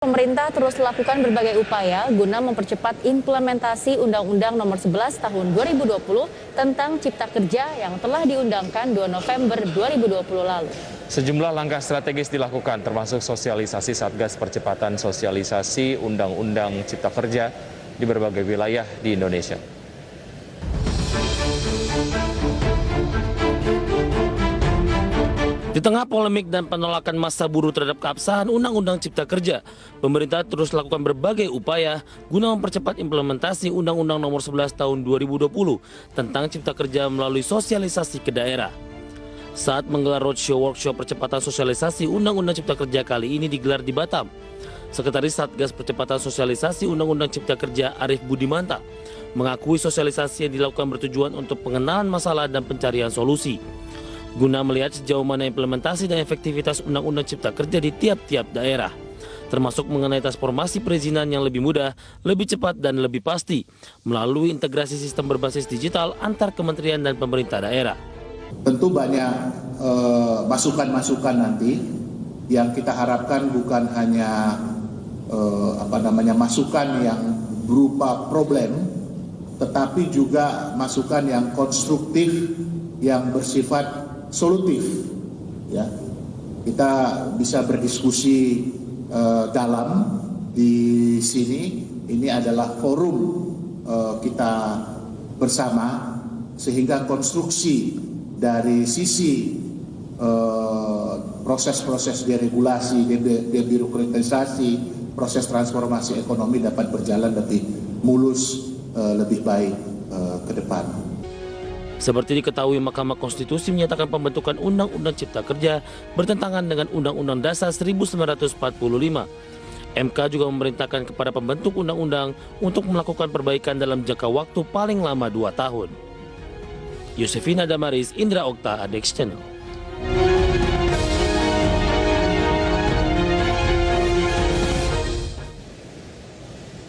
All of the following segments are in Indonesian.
Pemerintah terus melakukan berbagai upaya guna mempercepat implementasi Undang-Undang Nomor 11 Tahun 2020 tentang Cipta Kerja yang telah diundangkan 2 November 2020 lalu. Sejumlah langkah strategis dilakukan, termasuk sosialisasi Satgas Percepatan Sosialisasi Undang-Undang Cipta Kerja di berbagai wilayah di Indonesia. Di tengah polemik dan penolakan massa buruh terhadap keabsahan Undang-Undang Cipta Kerja, pemerintah terus melakukan berbagai upaya guna mempercepat implementasi Undang-Undang Nomor 11 Tahun 2020 tentang Cipta Kerja melalui sosialisasi ke daerah. Saat menggelar roadshow workshop percepatan sosialisasi Undang-Undang Cipta Kerja kali ini digelar di Batam, Sekretaris Satgas Percepatan Sosialisasi Undang-Undang Cipta Kerja Arief Budimanta mengakui sosialisasi yang dilakukan bertujuan untuk pengenalan masalah dan pencarian solusi, guna melihat sejauh mana implementasi dan efektivitas Undang-Undang Cipta Kerja di tiap-tiap daerah, termasuk mengenai transformasi perizinan yang lebih mudah, lebih cepat, dan lebih pasti melalui integrasi sistem berbasis digital antar kementerian dan pemerintah daerah. Tentu banyak masukan-masukan nanti yang kita harapkan bukan hanya masukan yang berupa problem, tetapi juga masukan yang konstruktif, yang bersifat solutif, ya. Kita bisa berdiskusi dalam di sini. Ini adalah forum kita bersama, sehingga konstruksi dari sisi proses-proses deregulasi, debirokratisasi, proses transformasi ekonomi dapat berjalan lebih mulus, lebih baik ke depan. Seperti diketahui, Mahkamah Konstitusi menyatakan pembentukan Undang-Undang Cipta Kerja bertentangan dengan Undang-Undang Dasar 1945. MK juga memerintahkan kepada pembentuk undang-undang untuk melakukan perbaikan dalam jangka waktu paling lama 2 tahun. Yosefina Damaris, Indra Okta, Adex Channel.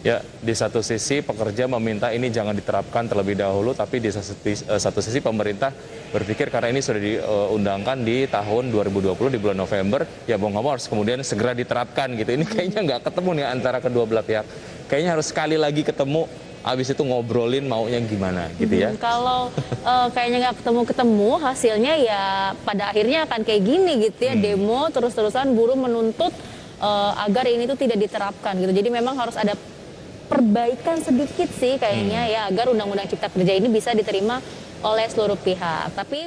Ya, di satu sisi pekerja meminta ini jangan diterapkan terlebih dahulu, tapi di satu sisi pemerintah berpikir karena ini sudah diundangkan di tahun 2020 di bulan November, ya mau nggak mau harus kemudian segera diterapkan gitu. Ini kayaknya nggak ketemu nih antara kedua belah pihak. Kayaknya harus sekali lagi ketemu, habis itu ngobrolin maunya gimana gitu ya. Kalau kayaknya nggak ketemu-ketemu, hasilnya ya pada akhirnya akan kayak gini gitu ya, demo terus-terusan, buruh menuntut agar ini tuh tidak diterapkan gitu. Jadi memang harus ada perbaikan sedikit sih kayaknya ya, agar Undang-Undang Cipta Kerja ini bisa diterima oleh seluruh pihak. Tapi